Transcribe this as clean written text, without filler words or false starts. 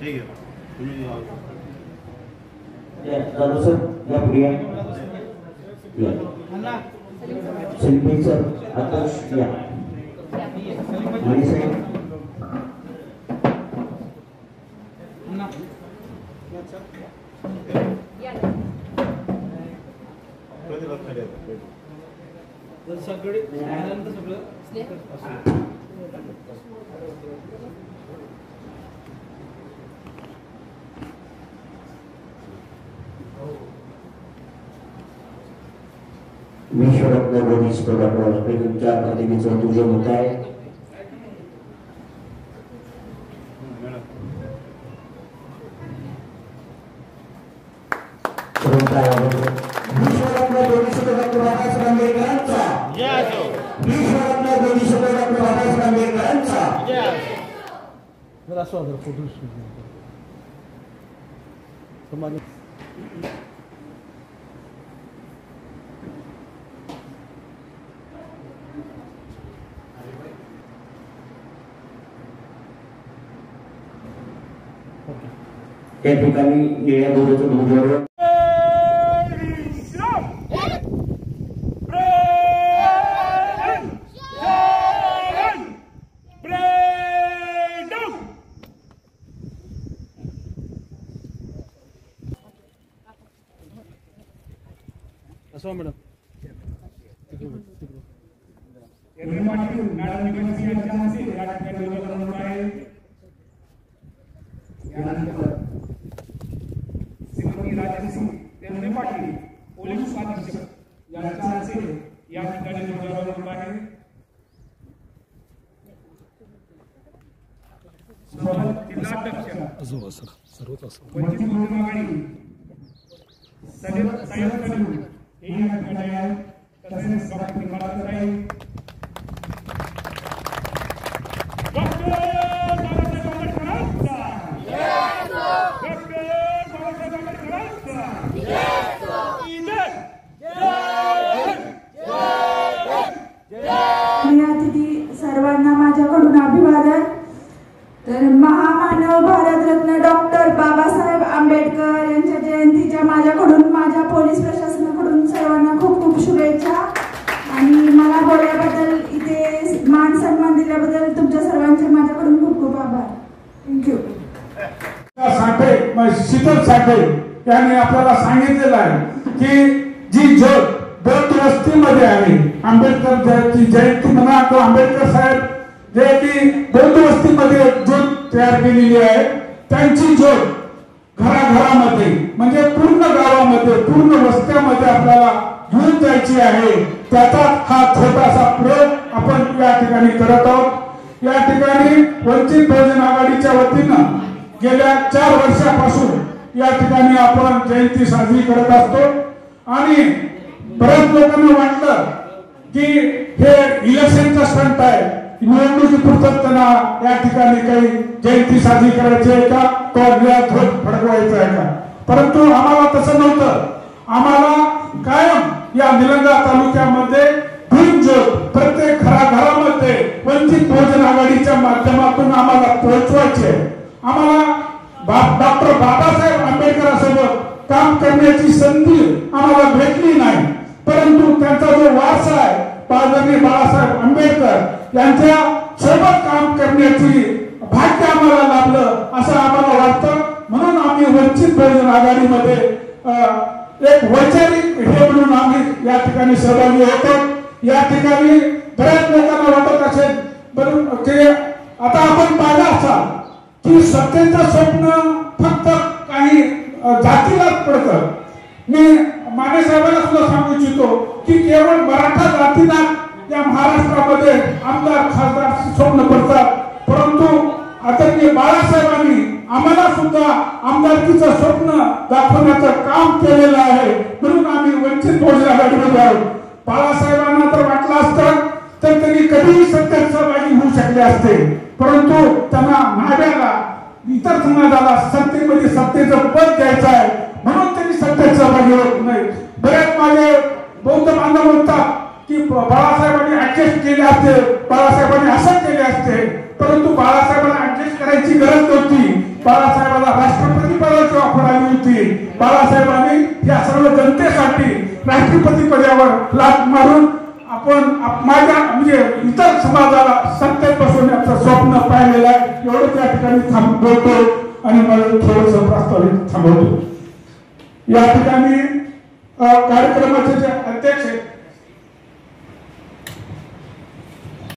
ठीक आहे तुम्ही दादा सर या पुढे या शिल्पी सर आकाश या आणि साहेब सगळे सगळं विश्वरत्न बोधिसत्व डॉक्टर हॉस्पिटलच्या प्रतिमेचं पूजन होत आहे. विश्वरत्न बोधिसत्व डॉक्टर बाबासाहेब आंबेडकरांचा विश्वरत्न बोधिसत्व डॉक्टर बाबासाहेब आंबेडकरांचा फोटो समाज त्या ठिकाणी निळ्या दोऱ्याचं ध्वजारोहण असो मॅडम श्रीमती राजश्री तेरणे पाटील पोलीस अधीक्षक यांच्या हस्ते या ठिकाणी ध्वजारोहण आहे. जिल्हाध्यक्ष वंचित बहुजन आघाडी सय्यद कलू हे या ठिकाणी आहेत. तसेच डॉक्टर बाळासाहेब सर्वांना माझ्याकडून अभिवादन. तर महामानव भारतरत्न डॉक्टर बाबासाहेब आंबेडकर यांच्या जयंतीच्या माझ्याकडून माझ्या पोलीस प्रशासनाकडून सर्वांना खूप खूप शुभेच्छा आणि मला बोलल्याबद्दल इथे मान सन्मान दिल्याबद्दल तुमच्या सर्वांचे माझ्याकडून खूप खूप आभार. थँक्यू. साठे शीतल साठे यांनी आपल्याला सांगितलेलं आहे की जी ज्योत दत्त वस्तीमध्ये आहे आंबेडकर जयंती म्हणा तो आंबेडकर साहेब जे की बौद्ध वस्तीमध्ये ज्योत तयार केलेली आहे त्यांची ज्योत घराघरामध्ये म्हणजे पूर्ण गावामध्ये पूर्ण वस्त्यामध्ये आपल्याला घेऊन जायची आहे. त्याचा हा छोटासा प्रयोग आपण या ठिकाणी करत आहोत. या ठिकाणी वंचित बहुजन आघाडीच्या वतीनं गेल्या 4 वर्षापासून या ठिकाणी आपण जयंती साजरी करत असतो आणि बऱ्याच लोकांना वाटलं की हे इलेक्शनचा स्टंट आहे, निवडणुकीपुरतं त्यांना या ठिकाणी काही जयंती साजरी करायची आहे का तो ध्वज फडकवायचा आहे का. परंतु आम्हाला तसं नव्हतं. आम्हाला कायम या निलंगा तालुक्यामध्ये ज्योत प्रत्येक घराघरामध्ये वंचित बहुजन आघाडीच्या माध्यमातून आम्हाला पोहोचवायचे आहे. आम्हाला डॉक्टर बाबासाहेब आंबेडकरांसोबत काम करण्याची संधी आम्हाला भेटली नाही, परंतु त्यांचा जो वारसा आहे बाळासाहेब आंबेडकर यांच्या सोबत काम करण्याची भाग्य आम्हाला लाभलं असं आम्हाला वाटतं. म्हणून आम्ही वंचित बहुजन आघाडीमध्ये एक वैचारिक हे म्हणून आम्ही या ठिकाणी सहभागी होतो. या ठिकाणी बऱ्याच लोकांना वाटत असेल की आता आपण पाहिलं असाल की सत्तेचं स्वप्न फक्त काही जातीलाच पडतं. मी माने साहेबांना सुद्धा सांगू इच्छितो की केवळ मराठा जातीला या महाराष्ट्रामध्ये आमदार खासदार स्वप्न पडतात, परंतु आदरणीय बाळासाहेबांनी आम्हाला सुद्धा आमदारकीचं स्वप्न दाखवण्याचं काम केलेलं आहे. म्हणून आम्ही वंचित बहुजन आघाडीमध्ये आहोत. बाळासाहेबांना तर वाटलं असतं तर त्यांनी कधीही सत्तेत सहभागी होऊ शकले असते, परंतु त्यांना नाड्याला इतर समाजाला सत्तेचं पद द्यायचं आहे म्हणून त्यांनी सत्तेत सहभागी होत नाही. बरेच माझे बौद्ध बांधव म्हणतात की बाळासाहेबांनी ऍडजस्ट केले असते, बाळासाहेबांनी असं केले असते, परंतु बाळासाहेबांना ऍडजस्ट करायची गरज नव्हती. बाळासाहेबांना राष्ट्रपती पदाची ऑफर आली होती. बाळासाहेबांनी या सर्व जनतेसाठी राष्ट्रपती पदावर लाथ मारून आपण माझ्या म्हणजे इतर समाजाला सत्तेत बसवण्याचं स्वप्न पाहिलेलं आहे. एवढं त्या ठिकाणी थांबवतो आणि मला थोडस प्रस्तावित थांबवतो. या ठिकाणी कार्यक्रमाचे जे अध्यक्ष